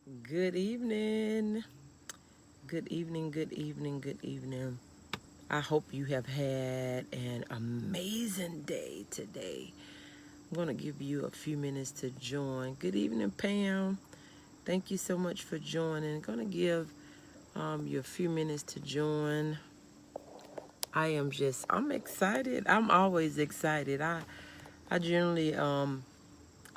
Good evening. Good evening, good evening, good evening. I hope you have had an amazing day today. I'm going to give you a few minutes to join. Good evening, Pam. Thank you so much for joining. Going to give you a few minutes to join. I'm excited. I'm always excited. I generally,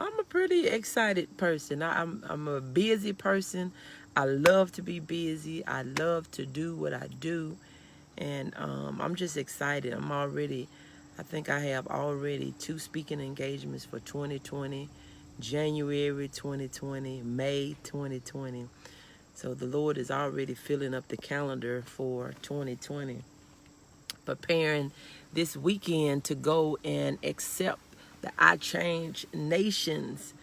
I'm a pretty excited person. I'm a busy person. I love to be busy. I love to do what I do. And I'm just excited. I think I have already 2 speaking engagements for 2020, January 2020, May 2020. So the Lord is already filling up the calendar for 2020. Preparing this weekend to go and accept the I Change Nations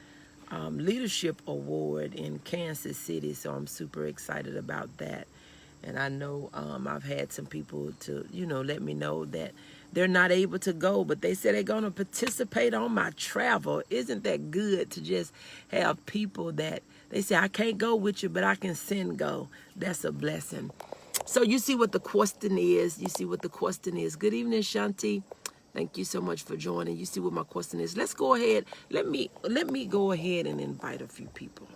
Leadership Award in Kansas City. So I'm super excited about that. And I know I've had some people to, let me know that they're not able to go, but they say they're going to participate on my travel. Isn't that good to just have people that they say, I can't go with you, but I can send go? That's a blessing. So you see what the question is. Good evening, Shanti. Thank you so much for joining. You see what my question is. Let's go ahead. Let me go ahead and invite a few people.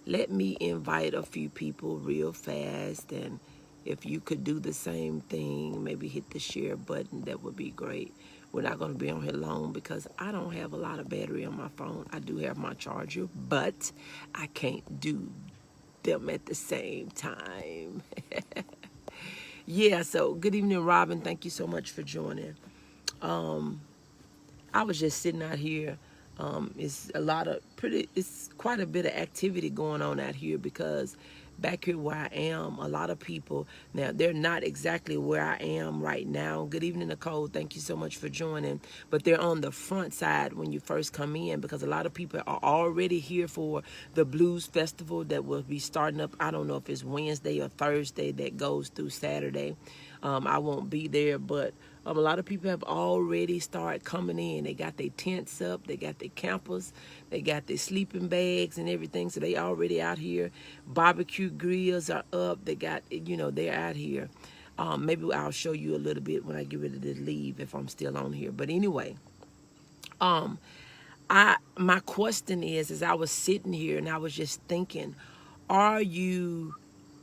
Let me invite a few people real fast, and if you could do the same thing, maybe hit the share button, that would be great. We're not going to be on here long because I don't have a lot of battery on my phone. I do have my charger, but I can't do them at the same time. Yeah, so good evening, Robin. Thank you so much for joining. I was just sitting out here. It's quite a bit of activity going on out here because back here where I am, a lot of people, now they're not exactly where I am right now. Good evening, Nicole. Thank you so much for joining. But they're on the front side when you first come in because a lot of people are already here for the Blues Festival that will be starting up. I don't know if it's Wednesday or Thursday that goes through Saturday. I won't be there, but a lot of people have already started coming in. They got their tents up, they got their campers, they got their sleeping bags and everything. So they already out here. Barbecue grills are up. They got, they're out here. Maybe I'll show you a little bit when I get ready to leave if I'm still on here. But anyway, my question is, as I was sitting here and I was just thinking, are you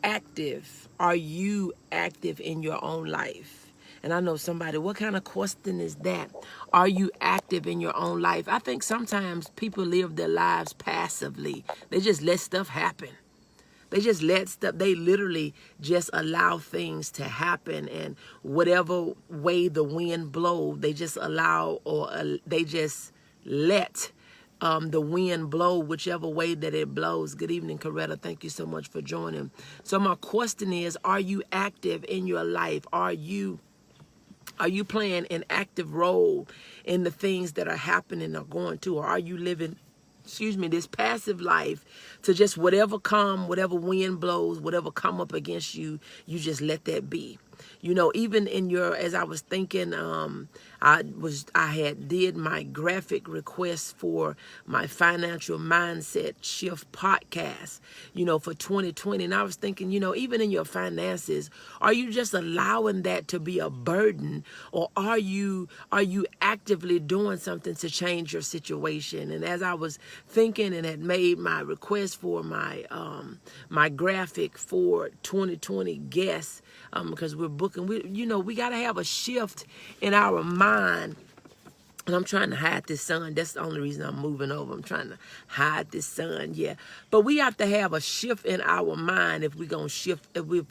active? Are you active in your own life? And I know somebody, what kind of question is that? Are you active in your own life? I think sometimes people live their lives passively. They just let stuff happen. They literally just allow things to happen, and whatever way the wind blows, they just allow, or they just let the wind blow whichever way that it blows. Good evening, Coretta. Thank you so much for joining. So my question is, are you active in your life? Are you playing an active role in the things that are happening or going to, or are you living this passive life to just whatever whatever wind blows, whatever come up against you, you just let that be? Even as I was thinking, I had did my graphic request for my financial mindset shift podcast, for 2020. And I was thinking, even in your finances, are you just allowing that to be a burden, or are you actively doing something to change your situation? And as I was thinking and had made my request for my my graphic for 2020 guests, because we're booking, we got to have a shift in our mind. And I'm trying to hide this sun. That's the only reason I'm moving over. I'm trying to hide this sun, yeah. But we have to have a shift in our mind if we're going to shift,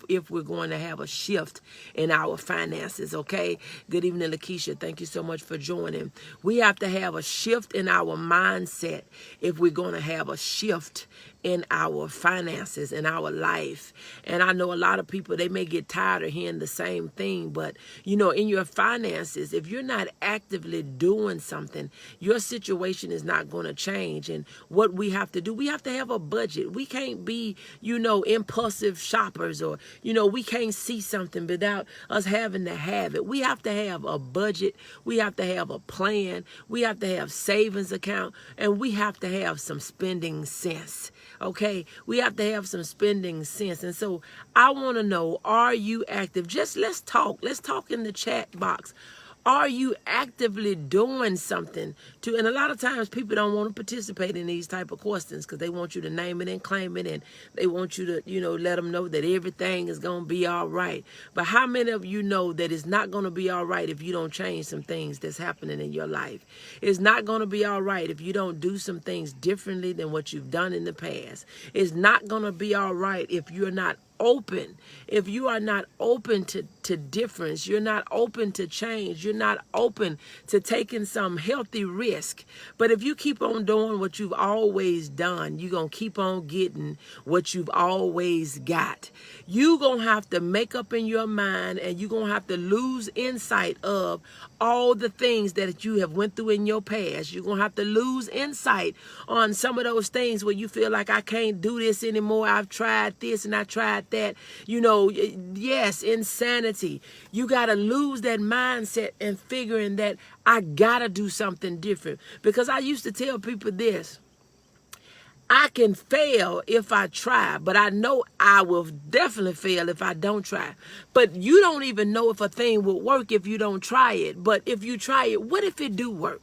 if we're going to have a shift in our finances, okay? Good evening, Lakeisha. Thank you so much for joining. We have to have a shift in our mindset if we're going to have a shift in our finances, in our life. And I know a lot of people, they may get tired of hearing the same thing, but in your finances, if you're not actively doing doing something, your situation is not going to change. And what we have to do, we have to have a budget. We can't be, impulsive shoppers, or, we can't see something without us having to have it. We have to have a budget. We have to have a plan. We have to have savings account, and we have to have some spending sense. Okay, we have to have some spending sense. And so I want to know, are you active? Just let's talk in the chat box. Are you actively doing something to, and a lot of times people don't want to participate in these type of questions because they want you to name it and claim it, and they want you to, let them know that everything is going to be all right. But how many of you know that it's not going to be all right if you don't change some things that's happening in your life? It's not going to be all right if you don't do some things differently than what you've done in the past. It's not going to be all right if you're not open. If you are not open to difference, you're not open to change, you're not open to taking some healthy risk. But if you keep on doing what you've always done, you're going to keep on getting what you've always got. You're going to have to make up in your mind, and you're going to have to lose insight of all the things that you have went through in your past. You're going to have to lose insight on some of those things where you feel like, I can't do this anymore. I've tried this and I tried that. Yes, insanity. You got to lose that mindset and figuring that I got to do something different. Because I used to tell people this: I can fail if I try, but I know I will definitely fail if I don't try. But you don't even know if a thing will work if you don't try it. But if you try it, what if it do work?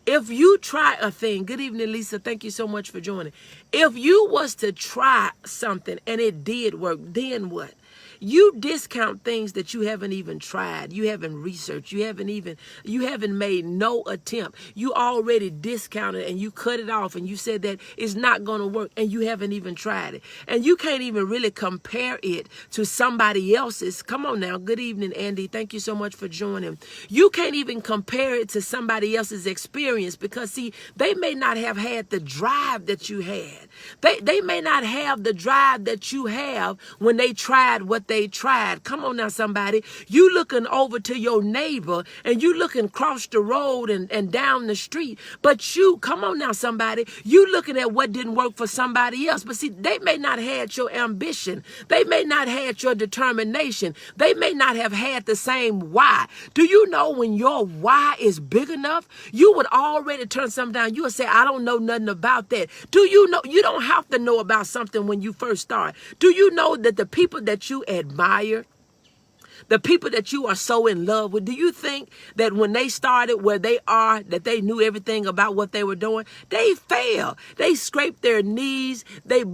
If you try a thing, good evening, Lisa. Thank you so much for joining. If you was to try something and it did work, then what? You discount things that you haven't even tried. You haven't researched. You haven't made no attempt. You already discounted and you cut it off, and you said that it's not going to work, and you haven't even tried it. And you can't even really compare it to somebody else's. Come on now. Good evening, Andy. Thank you so much for joining. You can't even compare it to somebody else's experience, because see, they may not have had the drive that you had. They may not have the drive that you have when they tried what they tried. Come on now, somebody. You looking over to your neighbor, and you looking across the road and down the street. But you, come on now, somebody. You looking at what didn't work for somebody else. But see, they may not have had your ambition. They may not have had your determination. They may not have had the same why. Do you know when your why is big enough, you would already turn something down? You would say, I don't know nothing about that. Do you know? You don't have to know about something when you first start. Do you know that the people that you admire, the people that you are so in love with, do you think that when they started where they are, that they knew everything about what they were doing? They failed. They scraped their knees. They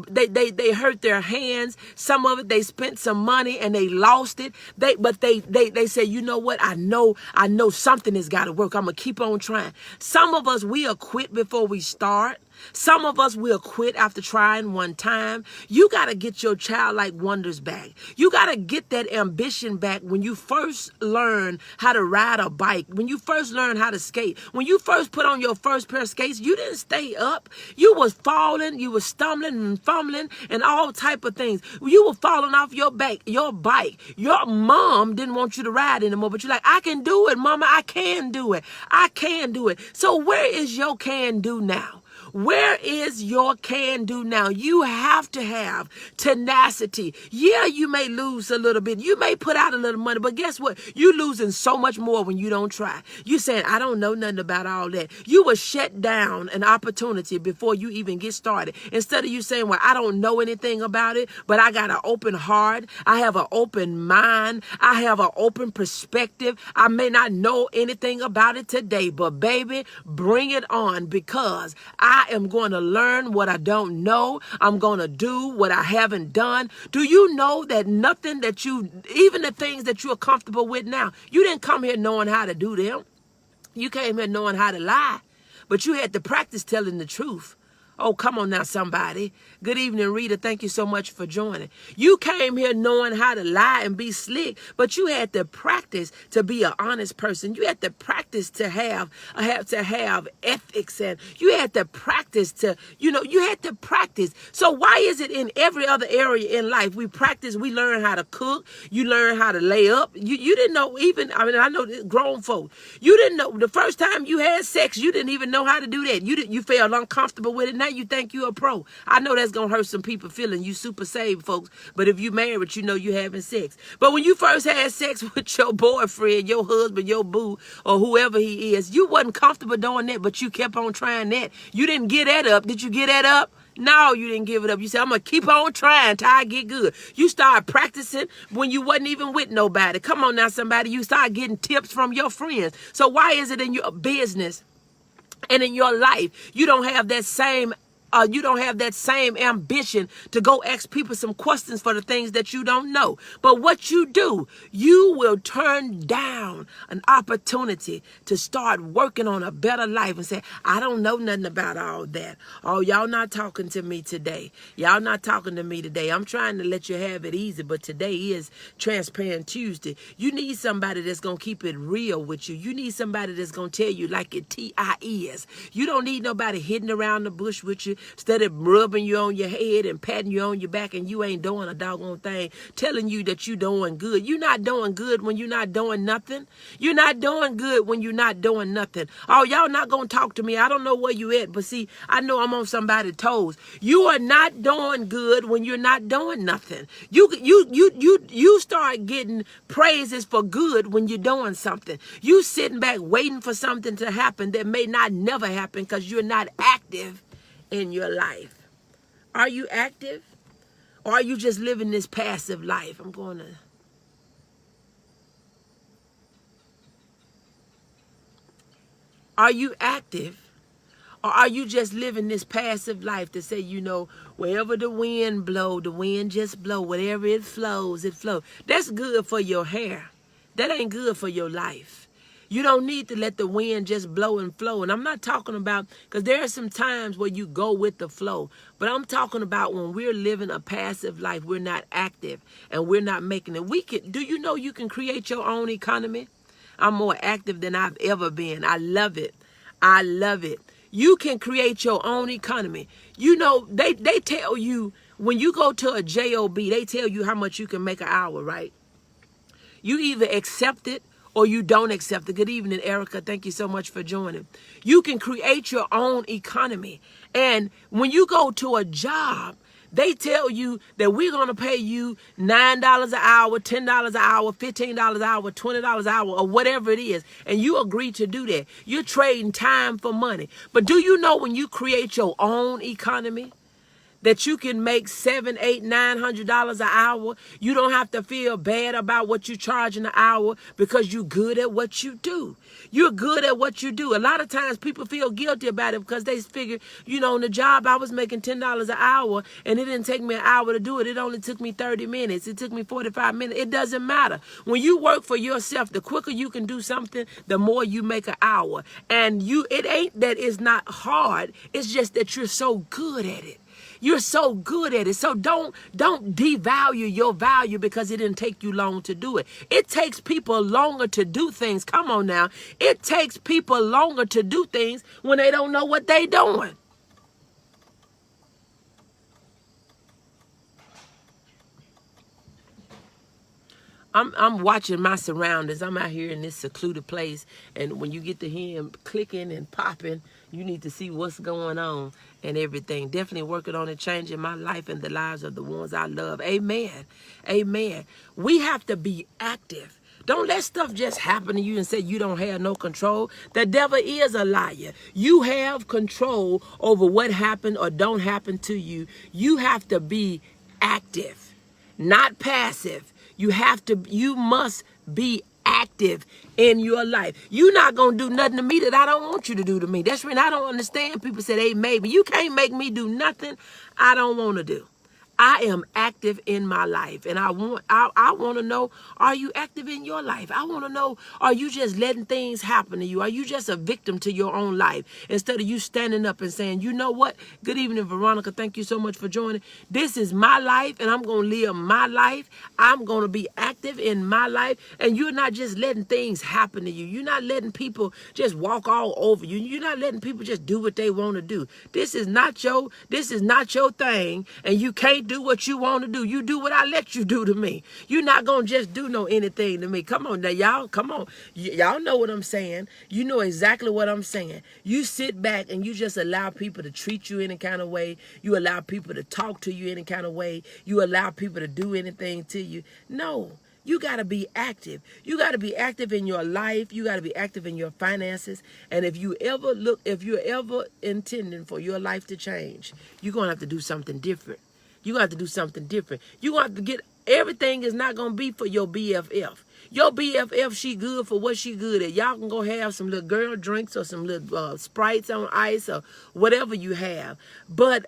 hurt their hands. Some of it, they spent some money and they lost it. But they say, you know what? I know something has got to work. I'm going to keep on trying. Some of us, we'll quit before we start. Some of us will quit after trying one time. You got to get your childlike wonders back. You got to get that ambition back when you first learn how to ride a bike, when you first learn how to skate, when you first put on your first pair of skates. You didn't stay up. You was falling, you was stumbling and fumbling and all type of things. You were falling off your bike. Your mom didn't want you to ride anymore, but you're like, I can do it, mama. I can do it. I can do it. So where is your can do now? Where is your can do now? You have to have tenacity. Yeah, you may lose a little bit. You may put out a little money, but guess what? You're losing so much more when you don't try. You saying, I don't know nothing about all that. You will shut down an opportunity before you even get started. Instead of you saying, well, I don't know anything about it, but I got an open heart. I have an open mind. I have an open perspective. I may not know anything about it today, but baby, bring it on, because I am going to learn what I don't know. I'm going to do what I haven't done. Do you know that nothing that even the things that you are comfortable with now, you didn't come here knowing how to do them. You came here knowing how to lie, but you had to practice telling the truth. Oh, come on now, somebody. Good evening, Rita. Thank you so much for joining. You came here knowing how to lie and be slick, but you had to practice to be an honest person. You had to practice to have ethics, and you had to practice to, you had to practice. So why is it in every other area in life we practice, we learn how to cook, you learn how to lay up. You didn't know even, I know grown folk. You didn't know the first time you had sex, you didn't even know how to do that. You felt uncomfortable with it. Now you think you're a pro. I know that's gonna hurt some people feeling you super saved, folks. But if you married, you know you having sex. But when you first had sex with your boyfriend, your husband, your boo, or whoever he is, you wasn't comfortable doing that, but you kept on trying that. You didn't get that up. Did you get that up? No, you didn't give it up. You said, I'm going to keep on trying till I get good. You start practicing when you wasn't even with nobody. Come on now, somebody. You start getting tips from your friends. So why is it in your business and in your life you don't have that same ambition to go ask people some questions for the things that you don't know? But what you do, you will turn down an opportunity to start working on a better life and say, I don't know nothing about all that. Oh, y'all not talking to me today. Y'all not talking to me today. I'm trying to let you have it easy, but today is Transparent Tuesday. You need somebody that's going to keep it real with you. You need somebody that's going to tell you like it is. You don't need nobody hidden around the bush with you, instead of rubbing you on your head and patting you on your back and you ain't doing a doggone thing, telling you that you doing good. You're not doing good when you're not doing nothing. You're not doing good when you're not doing nothing. Oh, y'all not going to talk to me. I don't know where you at, but see, I know I'm on somebody's toes. You are not doing good when you're not doing nothing. You start getting praises for good when you're doing something. You sitting back waiting for something to happen that may not never happen because you're not active in your life. Are you active? Or are you just living this passive life? Are you active? Or are you just living this passive life to say, wherever the wind blow, the wind just blow. Whatever it flows, it flows. That's good for your hair. That ain't good for your life. You don't need to let the wind just blow and flow. And I'm not talking about, because there are some times where you go with the flow. But I'm talking about when we're living a passive life, we're not active and we're not making it. Do you know you can create your own economy? I'm more active than I've ever been. I love it. I love it. You can create your own economy. They tell you, when you go to a job, they tell you how much you can make an hour, right? You either accept it or you don't accept it. Good evening, Erica. Thank you so much for joining. You can create your own economy. And when you go to a job, they tell you that we're going to pay you $9 an hour, $10 an hour, $15 an hour, $20 an hour, or whatever it is. And you agree to do that. You're trading time for money. But do you know when you create your own economy, that you can make $700, $800, $900 an hour? You don't have to feel bad about what you charge an hour because you're good at what you do. You're good at what you do. A lot of times people feel guilty about it because they figure, on the job I was making $10 an hour and it didn't take me an hour to do it. It only took me 30 minutes. It took me 45 minutes. It doesn't matter. When you work for yourself, the quicker you can do something, the more you make an hour. And it ain't that it's not hard. It's just that you're so good at it. You're so good at it. So don't devalue your value because it didn't take you long to do it. It takes people longer to do things. Come on now. It takes people longer to do things when they don't know what they're doing. I'm watching my surroundings. I'm out here in this secluded place, and when you get to hear him clicking and popping, you need to see what's going on and everything. Definitely working on it, changing my life and the lives of the ones I love. Amen. Amen. We have to be active. Don't let stuff just happen to you and say you don't have no control. The devil is a liar. You have control over what happened or don't happen to you. You have to be active, not passive. You must be active in your life. You're not going to do nothing to me that I don't want you to do to me. That's when I don't understand. People say they made me. You can't make me do nothing I don't want to do. I am active in my life. And I want to know, are you active in your life? I want to know, are you just letting things happen to you? Are you just a victim to your own life? Instead of you standing up and saying, you know what? Good evening, Veronica. Thank you so much for joining. This is my life, and I'm going to live my life. I'm going to be active in my life. And you're not just letting things happen to you. You're not letting people just walk all over you. You're not letting people just do what they want to do. This is not your thing, and you can't do what you want to do. You do what I let you do to me. You're not going to just do anything to me. Come on now, y'all. Come on. Y'all know what I'm saying. You know exactly what I'm saying. You sit back and you just allow people to treat you any kind of way. You allow people to talk to you any kind of way. You allow people to do anything to you. No. You got to be active. You got to be active in your life. You got to be active in your finances. And if you're ever intending for your life to change, you're going to have to do something different. You're going to have to do something different. You're going to have to everything is not going to be for your BFF. Your BFF, she good for what she good at. Y'all can go have some little girl drinks or some little Sprites on ice or whatever you have. But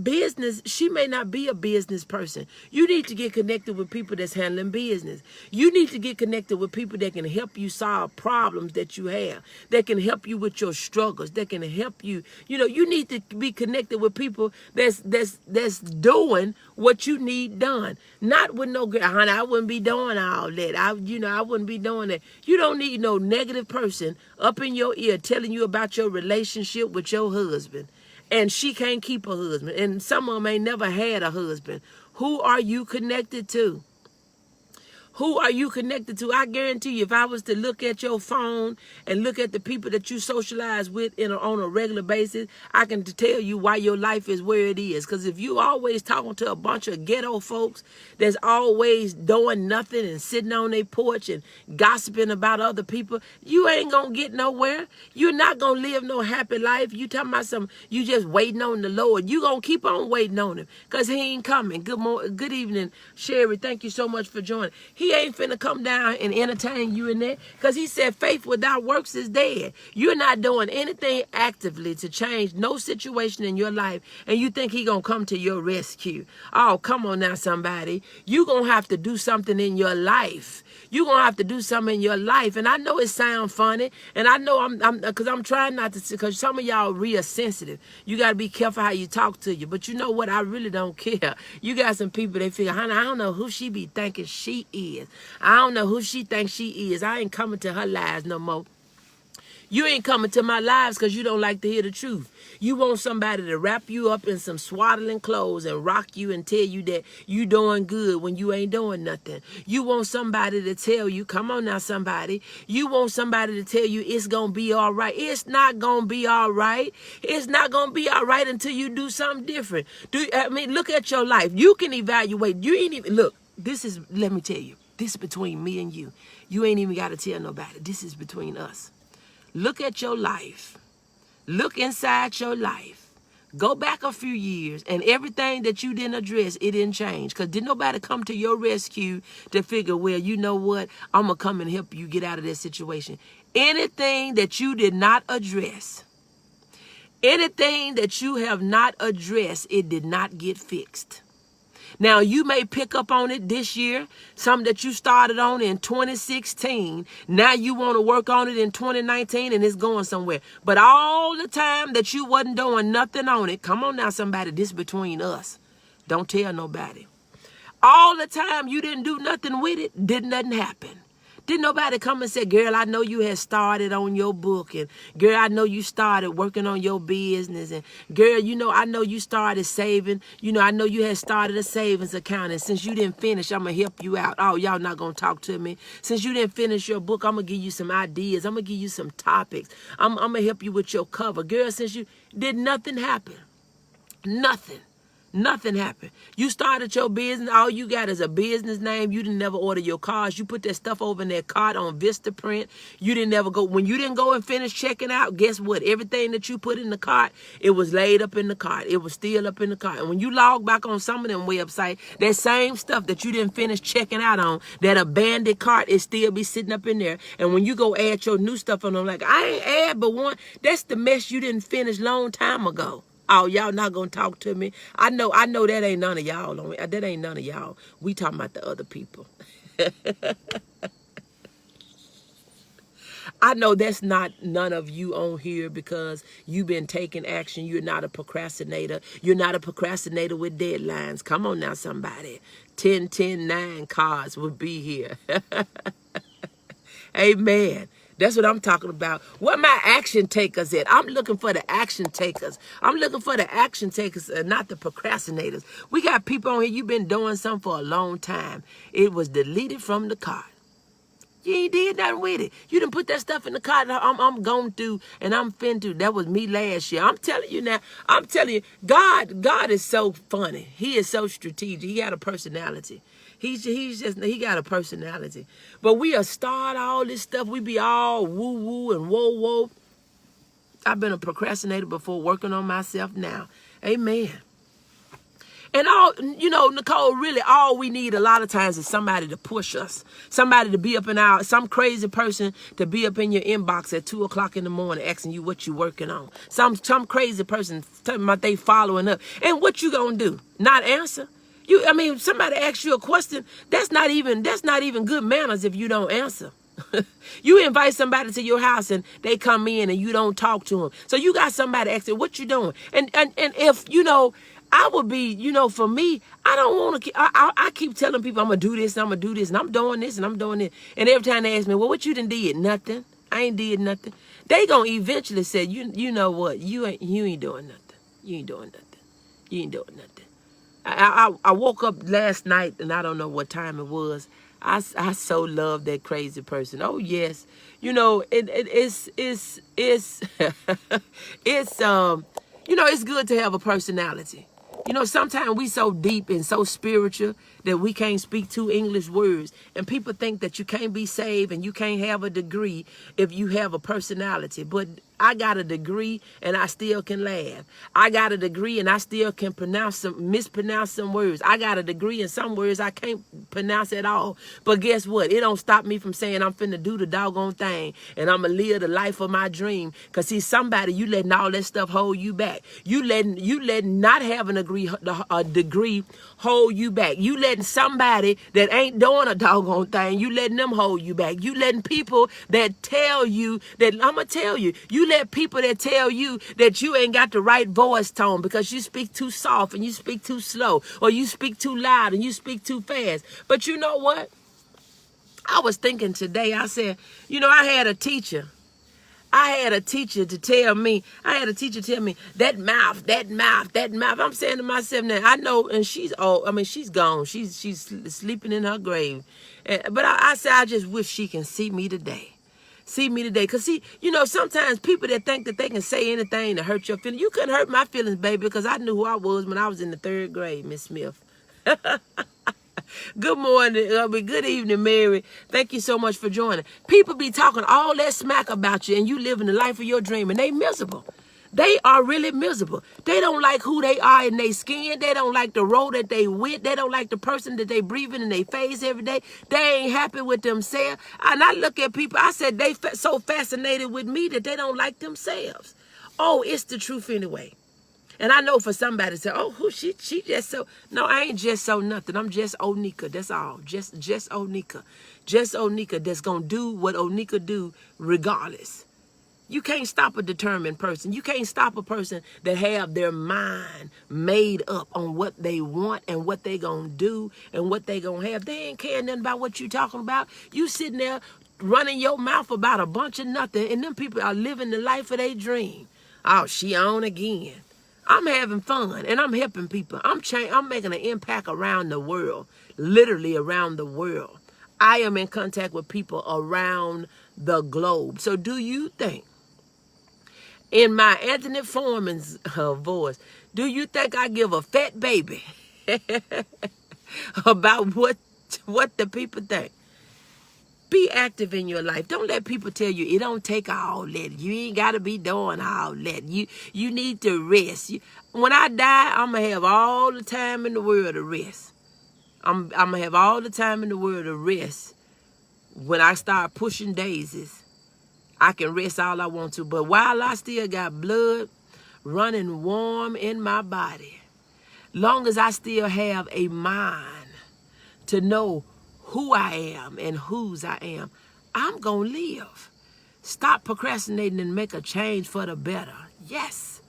business, she may not be a business person. You need to get connected with people that's handling business. You need to get connected with people that can help you solve problems that you have, that can help you with your struggles, that can help you. You need to be connected with people that's doing what you need done. Not with no girl, honey, I wouldn't be doing all that. I wouldn't be doing that. You don't need no negative person up in your ear telling you about your relationship with your husband. And she can't keep a husband. And some of them ain't never had a husband. Who are you connected to? Who are you connected to? I guarantee you, if I was to look at your phone and look at the people that you socialize with on a regular basis, I can tell you why your life is where it is. Because if you always talking to a bunch of ghetto folks that's always doing nothing and sitting on their porch and gossiping about other people, you ain't going to get nowhere. You're not going to live no happy life. You talking about you just waiting on the Lord. You going to keep on waiting on him because he ain't coming. Good evening, Sherry. Thank you so much for joining. He ain't finna come down and entertain you in there because he said faith without works is dead. You're not doing anything actively to change no situation in your life, and you think he gonna come to your rescue. Oh, come on now, somebody. You gonna have to do something in your life. You gonna have to do something in your life. And I know it sounds funny, and I know I'm trying not to, because some of y'all real sensitive. You gotta be careful how you talk to you. But you know what? I really don't care. You got some people, they figure, honey, I don't know who she be thinking she is. I don't know who she thinks she is. I ain't coming to her lives no more. You ain't coming to my lives because you don't like to hear the truth. You want somebody to wrap you up in some swaddling clothes and rock you and tell you that you doing good when you ain't doing nothing. You want somebody to tell you, come on now, somebody. You want somebody to tell you it's going to be all right. It's not going to be all right. It's not going to be all right until you do something different. Look at your life. You can evaluate. You ain't even, look, let me tell you, this is between me and you. You ain't even got to tell nobody. This is between us. Look at your life. Look inside your life. Go back a few years, and everything that you didn't address, it didn't change. Because didn't nobody come to your rescue to figure, well, you know what? I'm going to come and help you get out of this situation. Anything that you did not address, anything that you have not addressed, it did not get fixed. Now, you may pick up on it this year, something that you started on in 2016. Now you want to work on it in 2019 and it's going somewhere. But all the time that you wasn't doing nothing on it, come on now, somebody, this between us. Don't tell nobody. All the time you didn't do nothing with it, didn't nothing happen. Didn't nobody come and say, girl, I know you had started on your book. And girl, I know you started working on your business. And girl, I know you started saving. I know you had started a savings account. And since you didn't finish, I'm going to help you out. Oh, y'all not going to talk to me. Since you didn't finish your book, I'm going to give you some ideas. I'm going to give you some topics. I'm going to help you with your cover. Girl, since you did nothing happen. Nothing. Nothing happened. You started your business. All you got is a business name. You didn't never order your cars. You put that stuff over in that cart on Vistaprint. You didn't never go. When you didn't go and finish checking out, guess what? Everything that you put in the cart, it was laid up in the cart. It was still up in the cart. And when you log back on some of them websites, that same stuff that you didn't finish checking out on, that abandoned cart, it still be sitting up in there. And when you go add your new stuff on them, like, I ain't add but one. That's the mess you didn't finish long time ago. Oh, y'all not gonna talk to me. I know that ain't none of y'all. That ain't none of y'all. We talking about the other people. I know that's not none of you on here because you've been taking action. You're not a procrastinator. You're not a procrastinator with deadlines. Come on now, somebody. 10, 10, 9 cards will be here. Amen. That's what I'm talking about. Where my action takers at? I'm looking for the action takers. I'm looking for the action takers and not the procrastinators. We got people on here, you've been doing something for a long time. It was deleted from the card. You ain't did nothing with it. You didn't put that stuff in the cart. I'm going through and I'm finna. That was me last year. I'm telling you now. I'm telling you, God is so funny. He is so strategic. He got a personality. He got a personality. But we'll start all this stuff. We be all woo woo and whoa whoa. I've been a procrastinator before, working on myself now. Amen. And Nicole, really all we need a lot of times is somebody to push us. Somebody to be up in some crazy person to be up in your inbox at 2 o'clock in the morning asking you what you working on. Some crazy person talking about they following up. And what you gonna do? Not answer? Somebody asks you a question, that's not even good manners if you don't answer. You invite somebody to your house and they come in and you don't talk to them. So you got somebody asking, what you doing? And if, I would be, for me, I don't want to, I keep telling people I'm going to do this, and I'm going to do this, and I'm doing this, and I'm doing it. And every time they ask me, well, what you done did? Nothing. I ain't did nothing. They going to eventually say, you know what? You ain't doing nothing. You ain't doing nothing. You ain't doing nothing. I woke up last night, and I don't know what time it was. I so love that crazy person. Oh, yes. It's it's good to have a personality. Sometimes we so deep and so spiritual that we can't speak 2 English words. And people think that you can't be saved and you can't have a degree if you have a personality. But I got a degree and I still can laugh. I got a degree and I still can mispronounce some words. I got a degree in some words I can't pronounce at all. But guess what? It don't stop me from saying I'm finna do the doggone thing and I'm gonna live the life of my dream. Cause see, somebody, you letting all that stuff hold you back. You letting not having a degree hold you back. You letting somebody that ain't doing a doggone thing, you letting them hold you back. You letting people that tell you that, I'm gonna tell you, you let people that tell you that you ain't got the right voice tone because you speak too soft and you speak too slow, or you speak too loud and you speak too fast. But you know what? I was thinking today, I said, I had a teacher tell me, that mouth. I'm saying to myself now, I know, and she's old. She's gone. She's sleeping in her grave. But I said, I just wish she can see me today. Because see, sometimes people that think that they can say anything to hurt your feelings, you couldn't hurt my feelings, baby, because I knew who I was when I was in the 3rd grade, Miss Smith. Good morning. Good evening, Mary. Thank you so much for joining. People be talking all that smack about you and you living the life of your dream and they miserable. They are really miserable. They don't like who they are in their skin. They don't like the road that they with. They don't like the person that they breathing in their face every day. They ain't happy with themselves. And I look at people, I said they so fascinated with me that they don't like themselves. Oh, it's the truth anyway. And I know for somebody to say, oh, who she just so. No, I ain't just so nothing. I'm just Onika. That's all. Just Onika. Just Onika that's going to do what Onika do regardless. You can't stop a determined person. You can't stop a person that have their mind made up on what they want and what they going to do and what they going to have. They ain't caring nothing about what you talking about. You sitting there running your mouth about a bunch of nothing, and them people are living the life of their dream. Oh, she on again. I'm having fun and I'm helping people. I'm making an impact around the world, literally around the world. I am in contact with people around the globe. So do you think, in my Anthony Foreman's voice, do you think I give a fat baby about what the people think? Be active in your life. Don't let people tell you it don't take all that. You ain't got to be doing all that. You need to rest. When I die, I'm going to have all the time in the world to rest. I'm going to have all the time in the world to rest. When I start pushing daisies, I can rest all I want to. But while I still got blood running warm in my body. Long as I still have a mind to know who I am and whose I am, I'm going to live. Stop procrastinating and make a change for the better. Yes.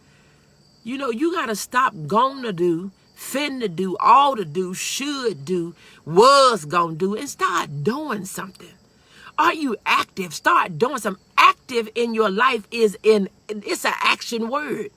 You know, you got to stop gonna do, finna do, ought to do, should do, was gonna do, and start doing something. Are you active? Start doing something. Active in your life it's an action word.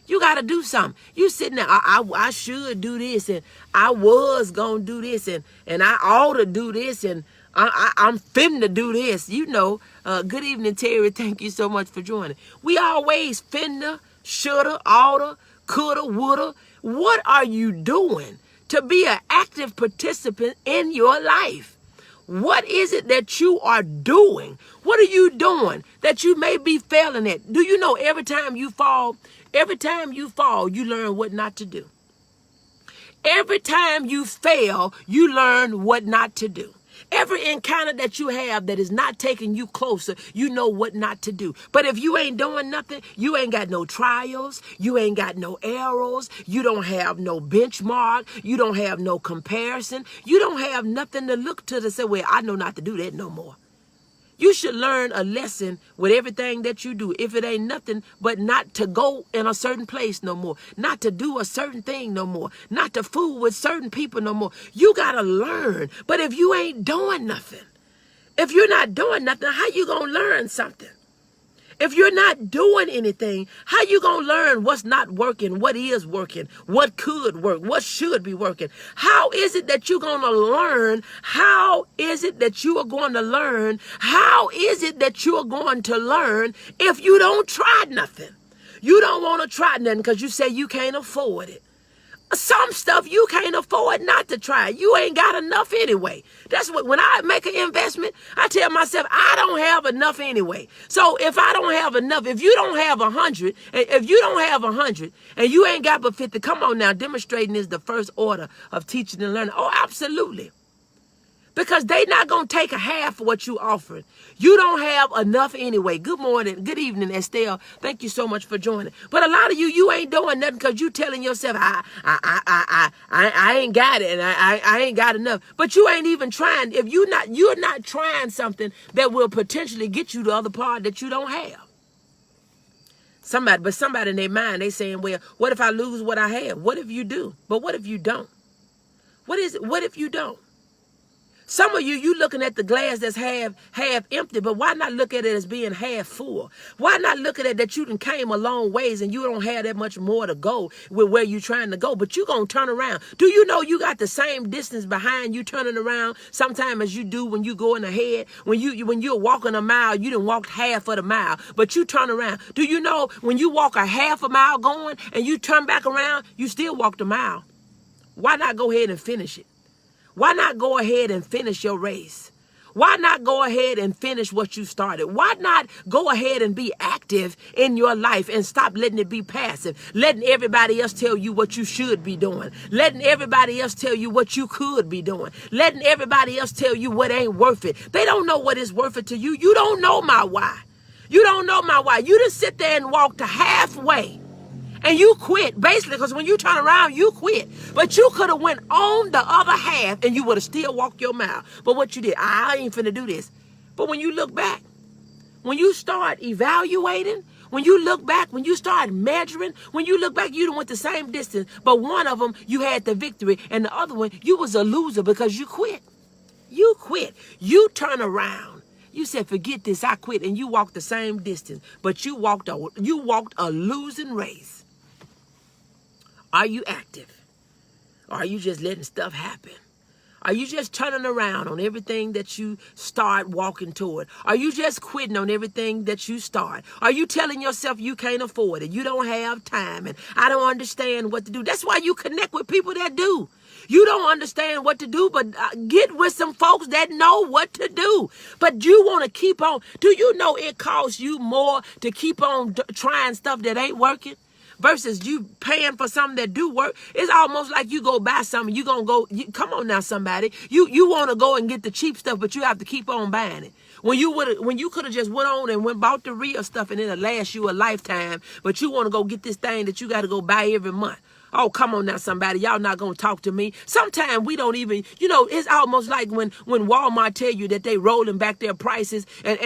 You got to do something. You sitting there, I should do this, and I was going to do this, and I ought to do this, and I'm finna do this. You know, good evening, Terry. Thank you so much for joining. We always finna, shoulda, oughta, coulda, woulda. What are you doing to be an active participant in your life? What is it that you are doing? What are you doing that you may be failing at? Do you know every time you fall, you learn what not to do. Every time you fail, you learn what not to do. Every encounter that you have that is not taking you closer, you know what not to do. But if you ain't doing nothing, you ain't got no trials, you ain't got no arrows, you don't have no benchmark, you don't have no comparison, you don't have nothing to look to say, well, I know not to do that no more. You should learn a lesson with everything that you do. If it ain't nothing but not to go in a certain place no more, not to do a certain thing no more, not to fool with certain people no more. You got to learn. But if you ain't doing nothing, if you're not doing nothing, how you going to learn something? If you're not doing anything, how you going to learn what's not working, what is working, what could work, what should be working? How is it that you're going to learn? How is it that you are going to learn? How is it that you are going to learn if you don't try nothing? You don't want to try nothing because you say you can't afford it. Some stuff you can't afford not to try. You ain't got enough anyway. That's what, when I make an investment, I tell myself, I don't have enough anyway. So if I don't have enough, if you don't have 100, if you don't have 100 and you ain't got but 50, come on now, demonstrating is the first order of teaching and learning. Oh, absolutely. Because they not going to take a half of what you offering. You don't have enough anyway. Good morning. Good evening, Estelle. Thank you so much for joining. But a lot of you ain't doing nothing because you telling yourself, I ain't got it and I ain't got enough. But you ain't even trying. If you're not trying something that will potentially get you the other part that you don't have. Somebody in their mind, they saying, well, what if I lose what I have? What if you do? But what if you don't? What is it? What if you don't? Some of you looking at the glass that's half empty, but why not look at it as being half full? Why not look at it that you done came a long ways and you don't have that much more to go with where you're trying to go, but you going to turn around. Do you know you got the same distance behind you turning around sometime as you do when you going ahead? When you're walking a mile, you done walked half of the mile, but you turn around. Do you know when you walk a half a mile going and you turn back around, you still walked a mile? Why not go ahead and finish it? Why not go ahead and finish your race? Why not go ahead and finish what you started? Why not go ahead and be active in your life and stop letting it be passive, letting everybody else tell you what you should be doing, letting everybody else tell you what you could be doing, letting everybody else tell you what ain't worth it. They don't know what is worth it to you. You don't know my why. You don't know my why. You just sit there and walk to halfway. And you quit, basically, because when you turn around, you quit. But you could have went on the other half and you would have still walked your mile. But what you did, I ain't finna do this. But when you look back, when you start evaluating, when you look back, when you start measuring, when you look back, you done went the same distance. But one of them, you had the victory. And the other one, you was a loser because you quit. You quit. You turn around. You said, forget this, I quit. And you walked the same distance. But you walked a losing race. Are you active? Or are you just letting stuff happen? Are you just turning around on everything that you start walking toward? Are you just quitting on everything that you start? Are you telling yourself you can't afford it? You don't have time and I don't understand what to do. That's why you connect with people that do. You don't understand what to do, but get with some folks that know what to do. But you want to keep on. Do you know it costs you more to keep on trying stuff that ain't working? versus you paying for something that do work. It's almost like you go buy something. You gonna go, come on now, somebody. You want to go and get the cheap stuff, but you have to keep on buying it. When you could have just went on and bought the real stuff and it'll last you a lifetime, but you want to go get this thing that you got to go buy every month. Oh, come on now, somebody. Y'all not going to talk to me. Sometimes we don't even, it's almost like when Walmart tell you that they rolling back their prices and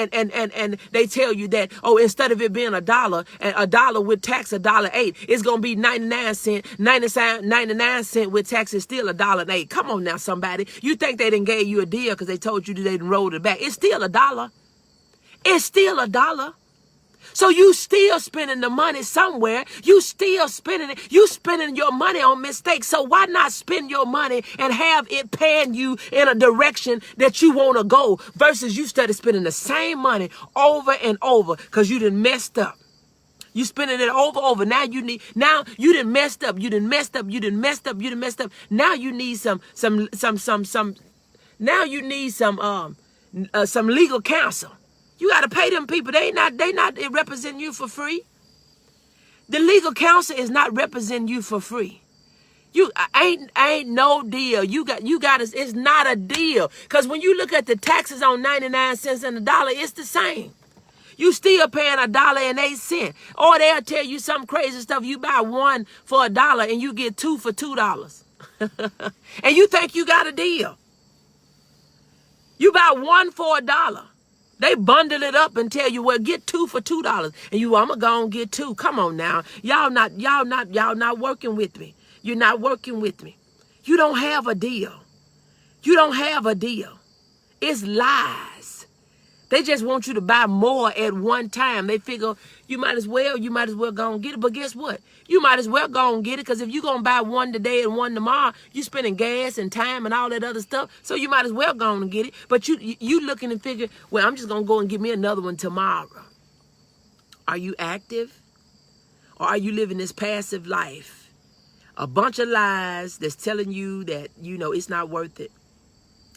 they tell you that, oh, instead of it being $1, and $1 with tax, $1.08, it's going to be 99 cents. 99 cents with tax is still $1.08. Come on now, somebody. You think they didn't gave you a deal because they told you they didn't roll it back. It's still $1. It's still $1. So you still spending the money somewhere. You still spending it. You spending your money on mistakes. So why not spend your money and have it pan you in a direction that you want to go versus you started spending the same money over and over because you done messed up. You spending it over. Now you done messed up. You done messed up. Now you need some legal counsel. You got to pay them people. They not representing you for free. The legal counsel is not representing you for free. You ain't no deal. You got it's not a deal. Because when you look at the taxes on 99 cents and $1, it's the same. You still paying $1.08. Or they'll tell you some crazy stuff. You buy one for $1 and you get two for $2. And you think you got a deal. You buy one for $1. They bundle it up and tell you, well, get two for $2. And I'm going to go and get two. Come on now. Y'all not working with me. You're not working with me. You don't have a deal. You don't have a deal. It's lies. They just want you to buy more at one time. They figure you might as well go and get it. But guess what? You might as well go and get it because if you're going to buy one today and one tomorrow, you're spending gas and time and all that other stuff. So you might as well go and get it. But you looking and figure, well, I'm just going to go and get me another one tomorrow. Are you active? Or are you living this passive life? A bunch of lies that's telling you that, it's not worth it.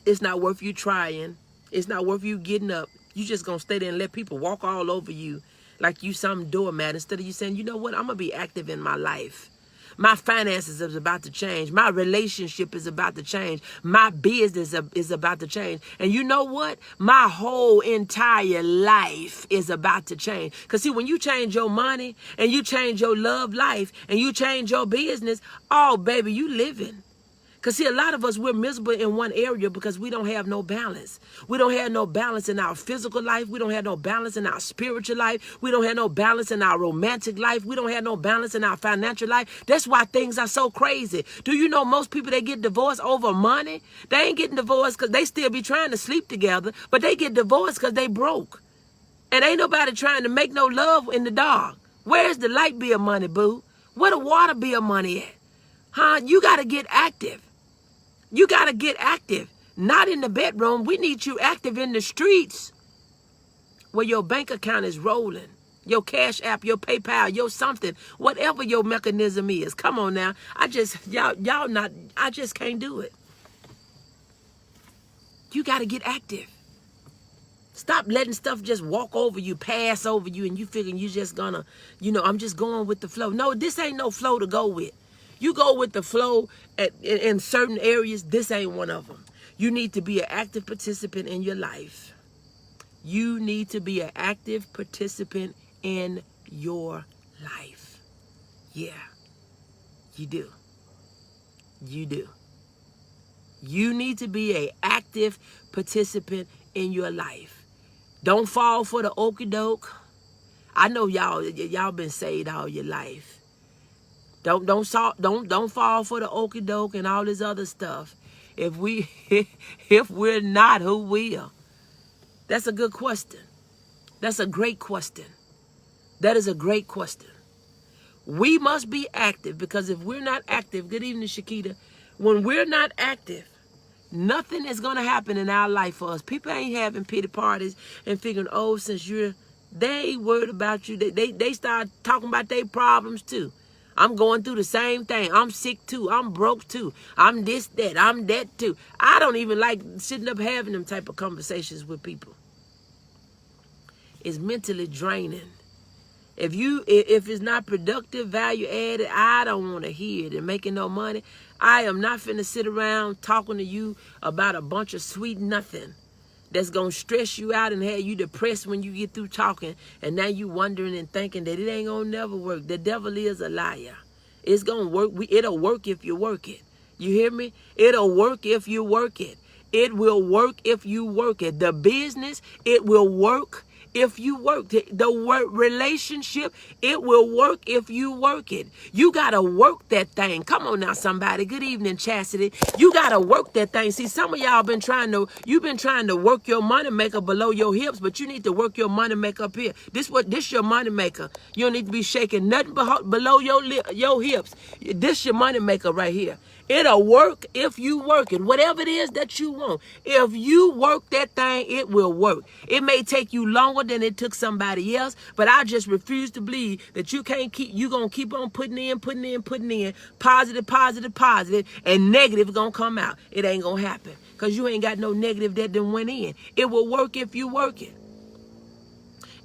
It's not worth you trying. It's not worth you getting up. You just going to stay there and let people walk all over you like you some doormat instead of you saying, you know what, I'm going to be active in my life. My finances is about to change. My relationship is about to change. My business is about to change. And you know what? My whole entire life is about to change. Because see, when you change your money and you change your love life and you change your business, oh, baby, you living. Because see, a lot of us, we're miserable in one area because we don't have no balance. We don't have no balance in our physical life. We don't have no balance in our spiritual life. We don't have no balance in our romantic life. We don't have no balance in our financial life. That's why things are so crazy. Do you know most people, they get divorced over money? They ain't getting divorced because they still be trying to sleep together, but they get divorced because they broke. And ain't nobody trying to make no love in the dark. Where's the light bill money, boo? Where the water bill money at? Huh? You got to get active. You got to get active, not in the bedroom. We need you active in the streets where your bank account is rolling, your Cash App, your PayPal, your something, whatever your mechanism is. Come on now. I just can't do it. You got to get active. Stop letting stuff just walk over you, pass over you, and you figuring you just gonna, I'm just going with the flow. No, this ain't no flow to go with. You go with the flow in certain areas. This ain't one of them. You need to be an active participant in your life. You need to be an active participant in your life. Yeah, you do. You do. You need to be an active participant in your life. Don't fall for the okie doke. I know y'all been saved all your life. Don't fall for the okie doke and all this other stuff. If we're not, who will? That's a good question. That's a great question. That is a great question. We must be active because if we're not active, good evening, Shakita. When we're not active, nothing is going to happen in our life for us. People ain't having pity parties and figuring, oh, since they worried about you, they start talking about their problems too. I'm going through the same thing. I'm sick too. I'm broke too. I'm this, that. I'm that too. I don't even like sitting up having them type of conversations with people. It's mentally draining. If it's not productive, value added, I don't want to hear it. And making no money, I am not finna sit around talking to you about a bunch of sweet nothing that's going to stress you out and have you depressed when you get through talking. And now you wondering and thinking that it ain't going to never work. The devil is a liar. It's going to work. It'll work if you work it. You hear me? It'll work if you work it. It will work if you work it. The business, it will work if you work it. The work relationship, it will work if you work it. You got to work that thing. Come on now, somebody. Good evening, Chastity. You got to work that thing. See, some of y'all been trying to work your money maker below your hips, but you need to work your money maker up here. This your money maker. You don't need to be shaking nothing below your hips. This your money maker right here. It'll work if you work it. Whatever it is that you want. If you work that thing, it will work. It may take you longer than it took somebody else, but I just refuse to believe that you gonna keep on putting in, positive, and negative gonna come out. It ain't gonna happen. Because you ain't got no negative that done went in. It will work if you work it.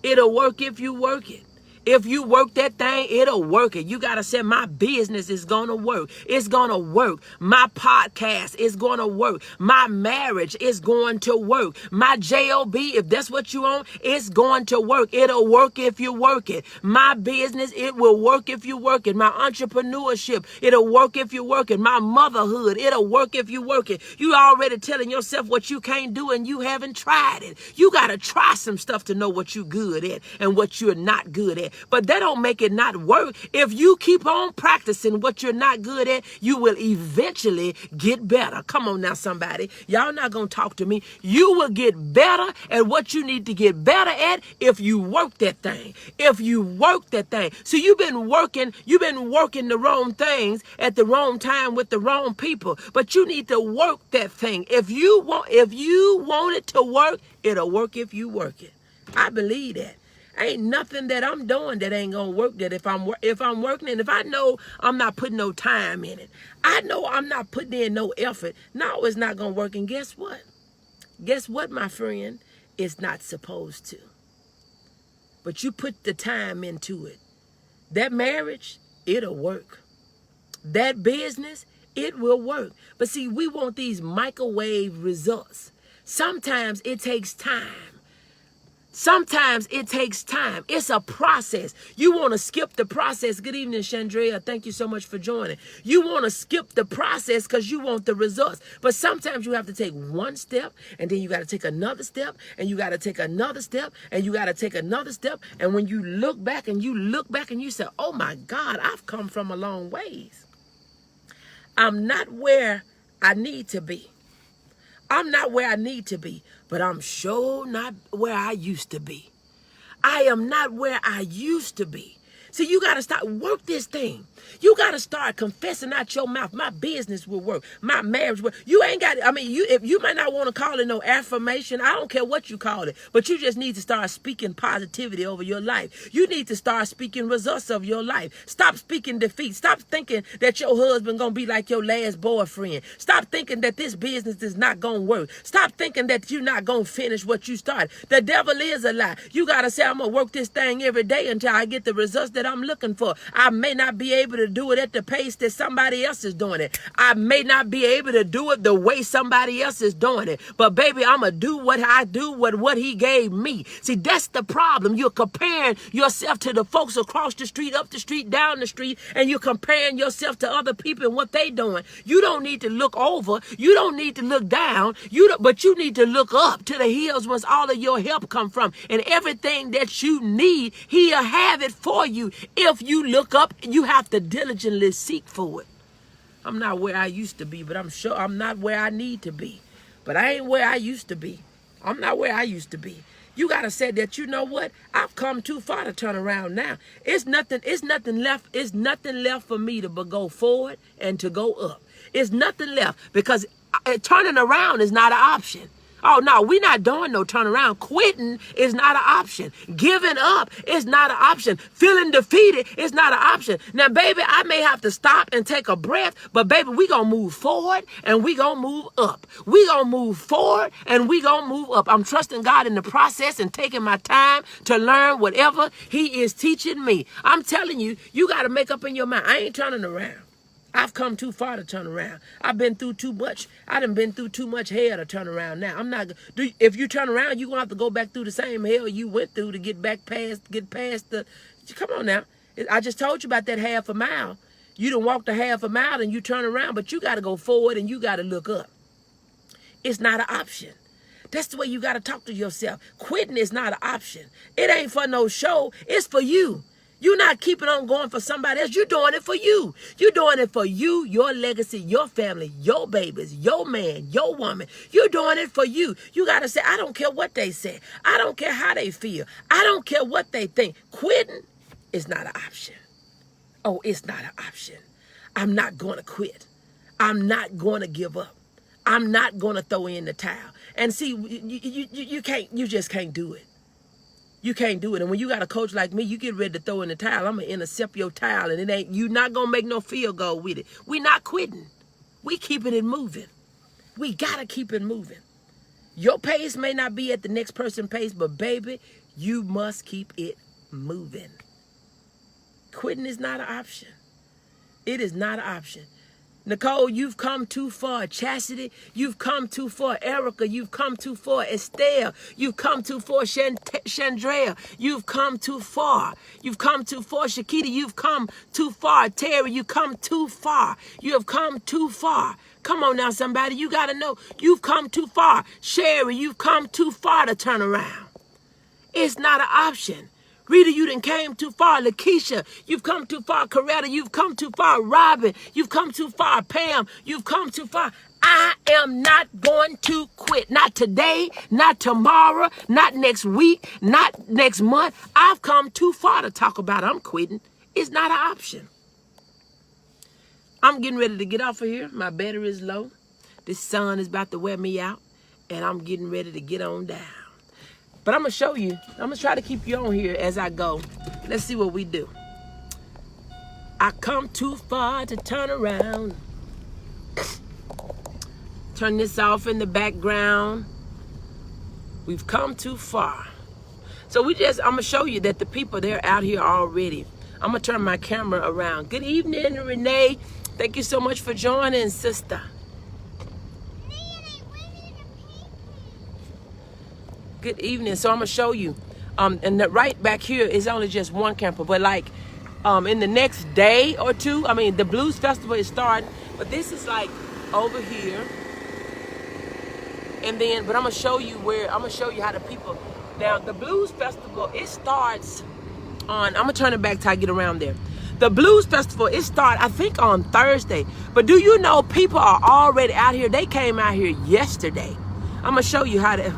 It'll work if you work it. If you work that thing, it'll work it. You got to say, my business is going to work. It's going to work. My podcast is going to work. My marriage is going to work. My JOB, if that's what you want, it's going to work. It'll work if you work it. My business, it will work if you work it. My entrepreneurship, it'll work if you work it. My motherhood, it'll work if you work it. You already telling yourself what you can't do and you haven't tried it. You got to try some stuff to know what you're good at and what you're not good at. But that don't make it not work. If you keep on practicing what you're not good at, you will eventually get better. Come on now, somebody. Y'all not going to talk to me. You will get better at what you need to get better at if you work that thing. If you work that thing. So you've been working the wrong things at the wrong time with the wrong people. But you need to work that thing. If you want it to work, it'll work if you work it. I believe that. Ain't nothing that I'm doing that ain't gonna work. That if I'm working, and if I know I'm not putting no time in it, I know I'm not putting in no effort. No, it's not gonna work. And guess what? Guess what, my friend? It's not supposed to. But you put the time into it. That marriage, it'll work. That business, it will work. But see, we want these microwave results. Sometimes it takes time. Sometimes it takes time. It's a process. You want to skip the process. Good evening, Chandrea. Thank you so much for joining. You want to skip the process because you want the results. But sometimes you have to take one step, and then you got to take another step, and you got to take another step, and you got to take another step. And when you look back and you say, oh my God, I've come from a long ways. I'm not where I need to be. I'm not where I need to be, but I'm sure not where I used to be. I am not where I used to be. See, you got to start work this thing. You got to start confessing out your mouth. My business will work. My marriage will. You ain't got, you might not want to call it no affirmation. I don't care what you call it, but you just need to start speaking positivity over your life. You need to start speaking results of your life. Stop speaking defeat. Stop thinking that your husband going to be like your last boyfriend. Stop thinking that this business is not going to work. Stop thinking that you're not going to finish what you started. The devil is a lie. You got to say, I'm going to work this thing every day until I get the results that I'm looking for. I may not be able to do it at the pace that somebody else is doing it. I may not be able to do it the way somebody else is doing it. But baby, I'm going to do what I do with what he gave me. See, that's the problem. You're comparing yourself to the folks across the street, up the street, down the street, and you're comparing yourself to other people and what they doing. You don't need to look over. You don't need to look down. But you need to look up to the hills where all of your help come from. And everything that you need, he'll have it for you. If you look up, you have to diligently seek for it. I'm not where I used to be, but I'm sure I'm not where I need to be. But I ain't where I used to be. I'm not where I used to be. You got to say that, you know what? I've come too far to turn around now. It's nothing left. It's nothing left for me to but go forward and to go up. It's nothing left because turning around is not an option. Oh, no, we're not doing no turnaround. Quitting is not an option. Giving up is not an option. Feeling defeated is not an option. Now, baby, I may have to stop and take a breath, but baby, we going to move forward and we going to move up. We going to move forward and we going to move up. I'm trusting God in the process and taking my time to learn whatever he is teaching me. I'm telling you, you got to make up in your mind. I ain't turning around. I've come too far to turn around. I've been through too much. I done been through too much hell to turn around now. I'm not. If you turn around, you're going to have to go back through the same hell you went through to get past the. Come on now. I just told you about that half a mile. You done walked a half a mile and you turn around, but you got to go forward and you got to look up. It's not an option. That's the way you got to talk to yourself. Quitting is not an option. It ain't for no show. It's for you. You're not keeping on going for somebody else. You're doing it for you. You're doing it for you, your legacy, your family, your babies, your man, your woman. You're doing it for you. You got to say, I don't care what they say. I don't care how they feel. I don't care what they think. Quitting is not an option. Oh, it's not an option. I'm not going to quit. I'm not going to give up. I'm not going to throw in the towel. And see, you just can't do it. You can't do it. And when you got a coach like me, you get ready to throw in the towel. I'm going to intercept your towel, and you're not going to make no field goal with it. We're not quitting. We keeping it moving. We got to keep it moving. Your pace may not be at the next person's pace, but baby, you must keep it moving. Quitting is not an option. It is not an option. Nicole, you've come too far. Chastity, you've come too far. Erica, you've come too far. Estelle, you've come too far. Chandrea, you've come too far. You've come too far. Shakita, you've come too far. Terry, you've come too far. You have come too far. Come on now, somebody. You got to know you've come too far. Sherry, you've come too far to turn around. It's not an option. Rita, you done came too far. Lakeisha, you've come too far. Coretta, you've come too far. Robin, you've come too far. Pam, you've come too far. I am not going to quit. Not today, not tomorrow, not next week, not next month. I've come too far to talk about I'm quitting. It's not an option. I'm getting ready to get off of here. My battery is low. This sun is about to wear me out, and I'm getting ready to get on down. But I'm going to show you. I'm going to try to keep you on here as I go. Let's see what we do. I come too far to turn around. Turn this off in the background. We've come too far. So I'm going to show you that the people, they're out here already. I'm going to turn my camera around. Good evening, Renee. Thank you so much for joining, sister. Good evening. So I'm going to show you. And right back here is only just one camper. But like in the next day or two, I mean, the Blues Festival is starting. But this is like over here. And then, but I'm going to show you how the people. Now, the Blues Festival, it starts on, I'm going to turn it back till I get around there. The Blues Festival, it starts, I think, on Thursday. But do you know people are already out here? They came out here yesterday. I'm going to show you how to,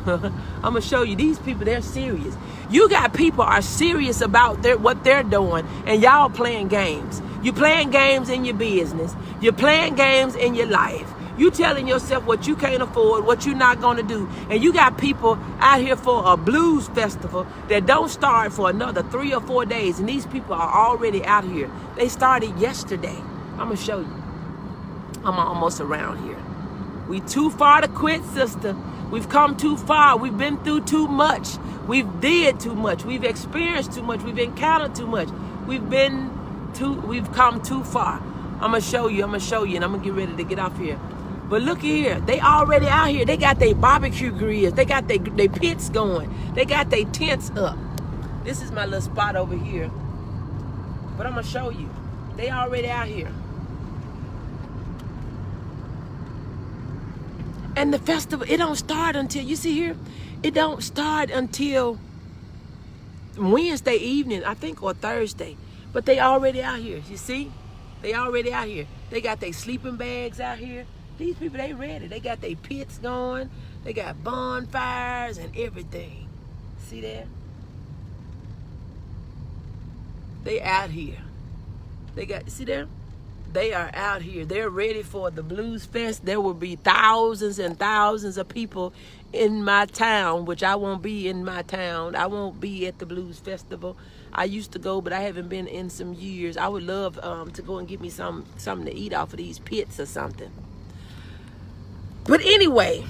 I'm going to show you these people, they're serious. You got people are serious about what they're doing, and y'all playing games. You playing games in your business. You're playing games in your life. You telling yourself what you can't afford, what you're not going to do. And you got people out here for a blues festival that don't start for another 3 or 4 days. And these people are already out here. They started yesterday. I'm going to show you. I'm almost around here. We too far to quit, sister. We've come too far. We've been through too much. We've did too much. We've experienced too much. We've encountered too much. We've come too far. I'm going to show you, and I'm going to get ready to get off here. But look here, they already out here. They got their barbecue grills. They got their pits going. They got their tents up. This is my little spot over here. But I'm going to show you. They already out here. And the festival, it don't start until, you see here? It don't start until Wednesday evening, I think, or Thursday. But they already out here, you see? They already out here. They got their sleeping bags out here. These people, they ready. They got their pits going. They got bonfires and everything. See that? They out here. They got, see there? They are out here. They're ready for the Blues Fest. There will be thousands and thousands of people in my town, which I won't be in my town. I won't be at the Blues Festival. I used to go, but I haven't been in some years. I would love to go and get me something to eat off of these pits or something. But anyway,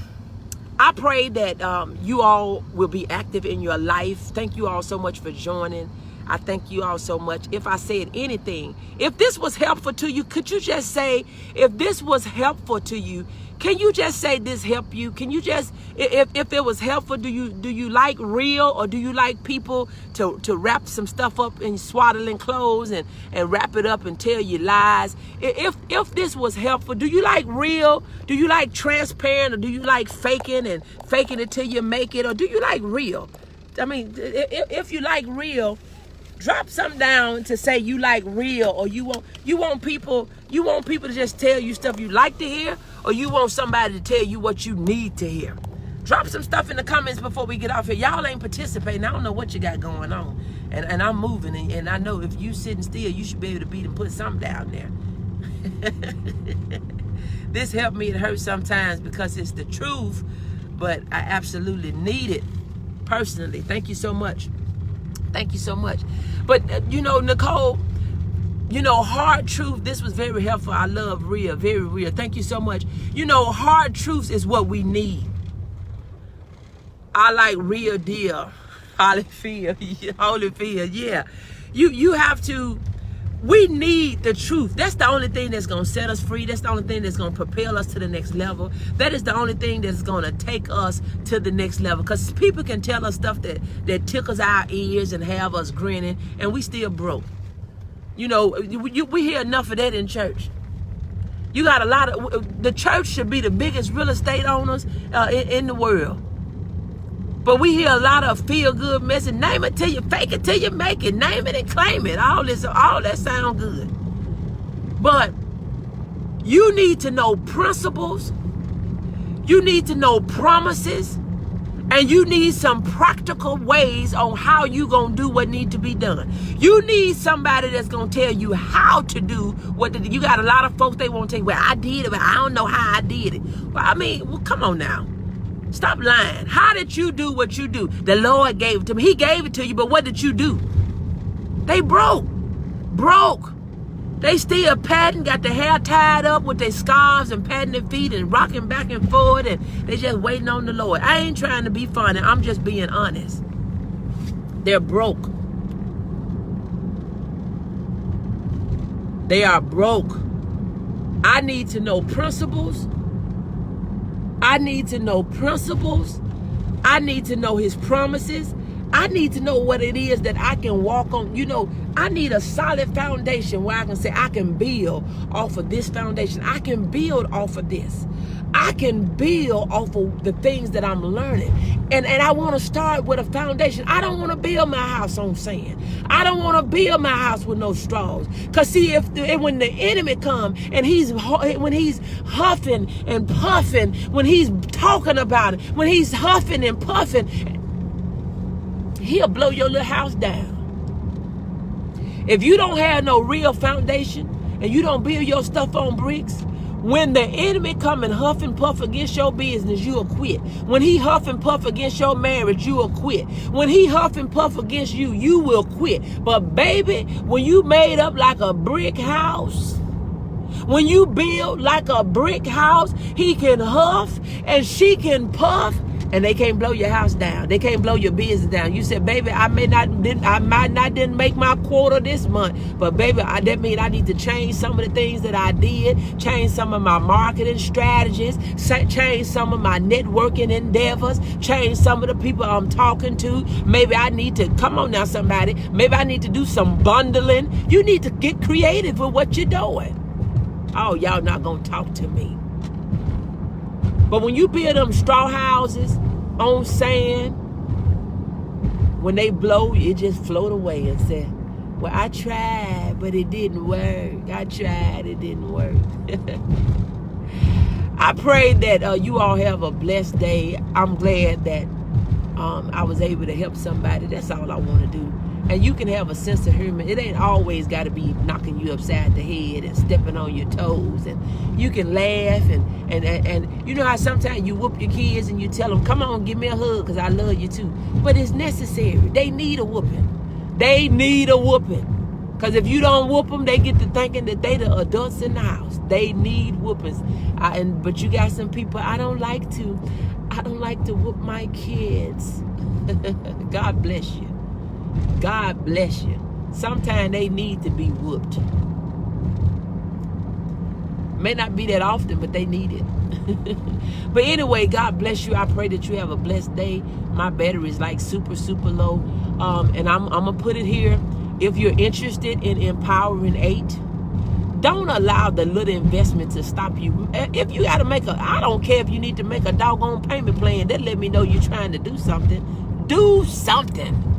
I pray that you all will be active in your life. Thank you all so much for joining. I thank you all so much. If I said anything, if this was helpful to you, could you just say, if this was helpful to you, can you just say this helped you? Can you just, if it was helpful, do you like real, or do you like people to wrap some stuff up in swaddling clothes and wrap it up and tell you lies? If this was helpful, do you like real? Do you like transparent, or do you like faking it till you make it? Or do you like real? I mean, if you like real, drop something down to say you like real, or you want people to just tell you stuff you like to hear, or you want somebody to tell you what you need to hear. Drop some stuff in the comments before we get off here. Y'all ain't participating. I don't know what you got going on, and I'm moving, and I know if you sitting still, you should be able to beat and put something down there. This helped me. It hurts sometimes because it's the truth, but I absolutely need it personally. Thank you so much. Thank you so much. But, Nicole, hard truth, this was very helpful. I love real, very real. Thank you so much. Hard truths is what we need. I like real deal. Holyfield, yeah. You have to, we need the truth. That's the only thing that's going to set us free. That's the only thing that's going to propel us to the next level. That is the only thing that's going to take us to the next level. Because people can tell us stuff that tickles our ears and have us grinning, and we still broke. We hear enough of that in church. You got a lot of, the church should be the biggest real estate owners in the world. But we hear a lot of feel-good message. Name it till you fake it till you make it. Name it and claim it. All that sound good. But you need to know principles. You need to know promises. And you need some practical ways on how you going to do what need to be done. You need somebody that's going to tell you how to do you got a lot of folks, they won't tell you, well, I did it, but I don't know how I did it. Well, come on now. Stop lying. How did you do what you do? The Lord gave it to me. He gave it to you, but what did you do? They broke. They still patting, got their hair tied up with their scarves and patting their feet and rocking back and forth, and they just waiting on the Lord. I ain't trying to be funny. I'm just being honest. They're broke. They are broke. I need to know principles. I need to know principles. I need to know his promises. I need to know what it is that I can walk on. I need a solid foundation where I can say I can build off of this foundation. I can build off of this. I can build off of the things that I'm learning. And I want to start with a foundation. I don't want to build my house on sand. I don't want to build my house with no straws. Because see, when the enemy come and when he's huffing and puffing, when he's talking about it, when he's huffing and puffing, he'll blow your little house down. If you don't have no real foundation and you don't build your stuff on bricks, when the enemy come and huff and puff against your business, you'll quit. When he huff and puff against your marriage, you'll quit. When he huff and puff against you, you will quit. But baby, when you made up like a brick house, when you build like a brick house, he can huff and she can puff, and they can't blow your house down. They can't blow your business down. You said, baby, I might not didn't make my quota this month, but baby, that means I need to change some of the things that I did, change some of my marketing strategies, change some of my networking endeavors, change some of the people I'm talking to. Maybe I need to, come on now, somebody, maybe I need to do some bundling. You need to get creative with what you're doing. Oh, y'all not gonna talk to me. But when you build them straw houses on sand, when they blow, it just float away and say, well, I tried, but it didn't work. I tried, it didn't work. I pray that you all have a blessed day. I'm glad that I was able to help somebody. That's all I want to do. And you can have a sense of humor. It ain't always got to be knocking you upside the head and stepping on your toes. And you can laugh and you know how sometimes you whoop your kids and you tell them, come on, give me a hug because I love you too. But it's necessary. They need a whooping. They need a whooping. Because if you don't whoop them, they get to thinking that they the adults in the house. They need whoopings. But you got some people, I don't like to whoop my kids. God bless you. God bless you. Sometimes they need to be whooped. May not be that often, but they need it. But anyway, God bless you. I pray that you have a blessed day. My battery is like super, super low. And I'm going to put it here. If you're interested in Empowering 8, don't allow the little investment to stop you. If you got to I don't care if you need to make a doggone payment plan. That let me know you're trying to do something. Do something.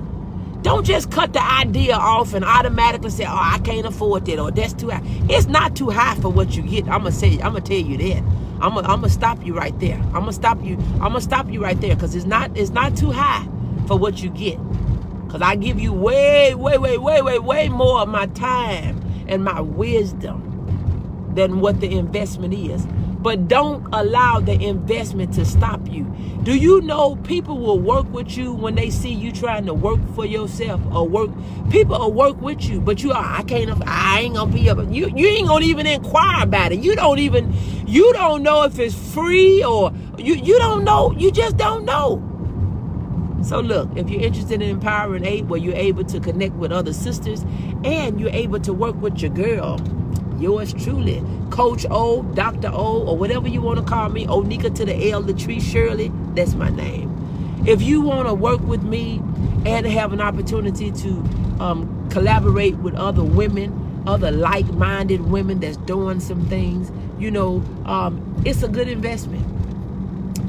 Don't just cut the idea off and automatically say, oh, I can't afford that, or that's too high. It's not too high for what you get. I'm gonna tell you that. I'm gonna stop you right there. I'm gonna stop you right there, because it's not too high for what you get. Because I give you way more of my time and my wisdom than what the investment is. But don't allow the investment to stop you. Do you know people will work with you when they see you trying to work for yourself, or people will work with you, but I ain't gonna be able, you ain't gonna even inquire about it. You don't know if it's free, or you don't know, you just don't know. So look, if you're interested in Empowering 8, where you're able to connect with other sisters and you're able to work with your girl, yours truly, Coach O, Dr. O, or whatever you want to call me, Onika to the L, Latrice Shirley, that's my name. If you want to work with me and have an opportunity to collaborate with other women, other like-minded women that's doing some things, it's a good investment.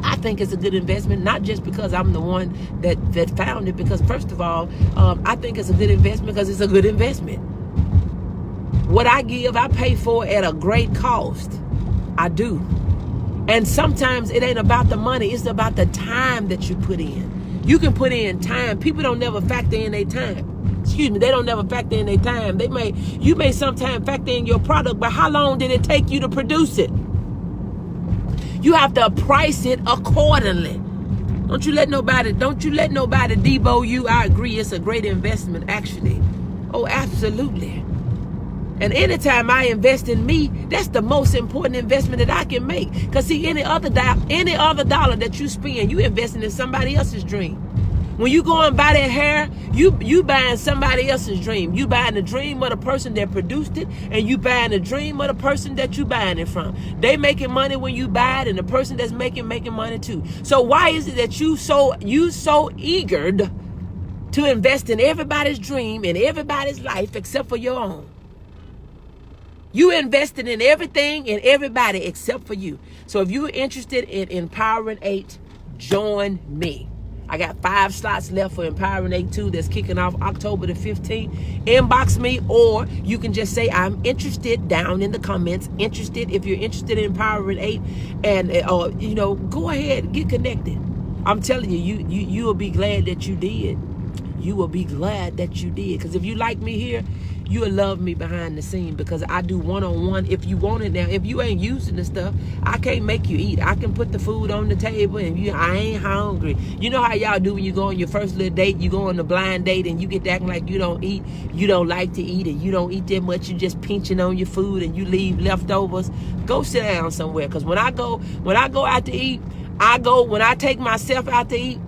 I think it's a good investment, not just because I'm the one that found it, because first of all, I think it's a good investment because it's a good investment. What I give, I pay for at a great cost. I do. And sometimes it ain't about the money. It's about the time that you put in. You can put in time. People don't never factor in their time. They don't never factor in their time. You may sometimes factor in your product, but how long did it take you to produce it? You have to price it accordingly. Don't you let nobody debo you. I agree, it's a great investment, actually. Oh, absolutely. And anytime I invest in me, that's the most important investment that I can make. Because see, any other dollar that you spend, you investing in somebody else's dream. When you go and buy that hair, you buying somebody else's dream. You buying the dream of the person that produced it, and you buying the dream of the person that you buying it from. They making money when you buy it, and the person that's making money too. So why is it that you so eager to invest in everybody's dream in everybody's life except for your own? You invested in everything and everybody except for you. So if you're interested in Empowering 8, join me. I got 5 slots left for Empowering 8 2 that's kicking off October the 15th. Inbox me, or you can just say I'm interested down in the comments. Interested, if you're interested in Empowering 8, and go ahead, get connected. I'm telling you, you will be glad that you did. You will be glad that you did. Because if you like me here, you will love me behind the scene, because I do one-on-one if you want it. Now, if you ain't using the stuff, I can't make you eat. I can put the food on the table, and I ain't hungry. You know how y'all do when you go on your first little date, you go on a blind date, and you get to acting like you don't eat, you don't like to eat, and you don't eat that much, you just pinching on your food, and you leave leftovers. Go sit down somewhere, because when I go out to eat, when I take myself out to eat,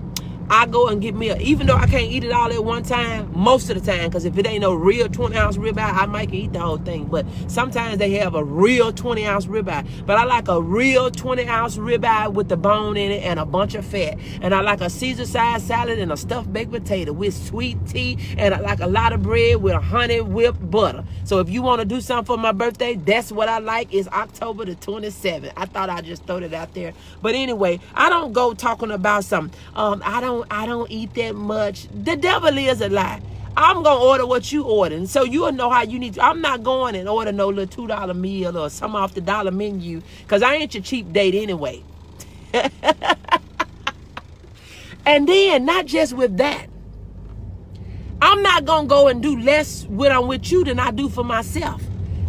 I go and get me even though I can't eat it all at one time, most of the time, because if it ain't no real 20-ounce ribeye, I might eat the whole thing. But sometimes they have a real 20-ounce ribeye. But I like a real 20-ounce ribeye with the bone in it and a bunch of fat. And I like a Caesar size salad and a stuffed baked potato with sweet tea. And I like a lot of bread with honey whipped butter. So if you want to do something for my birthday, that's what I like. It's October the 27th. I thought I'd just throw it out there. But anyway, I don't go talking about something. I don't eat that much. The devil is a lie. I'm going to order what you ordering, so you'll know how you need to. I'm not going and order no little $2 meal or some off the dollar menu, because I ain't your cheap date anyway. And then, not just with that, I'm not going to go and do less when I'm with you than I do for myself.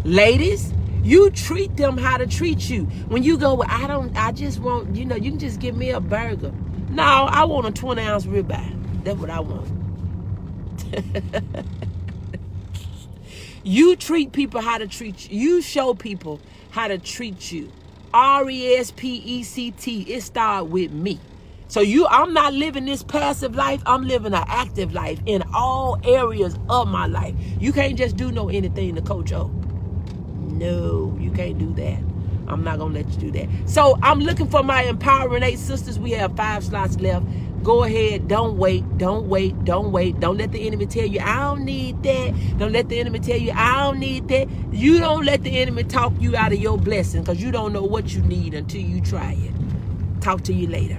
Ladies, you treat them how to treat you. When you go, I just want, you can just give me a burger. No, I want a 20-ounce ribeye. That's what I want. You treat people how to treat you. You show people how to treat you. RESPECT. It starts with me. So I'm not living this passive life. I'm living an active life in all areas of my life. You can't just do anything to Coach O. No, you can't do that. I'm not going to let you do that. So I'm looking for my Empowering 8 sisters. We have 5 slots left. Go ahead. Don't wait. Don't wait. Don't wait. Don't let the enemy tell you, I don't need that. Don't let the enemy tell you, I don't need that. You don't let the enemy talk you out of your blessing, because you don't know what you need until you try it. Talk to you later.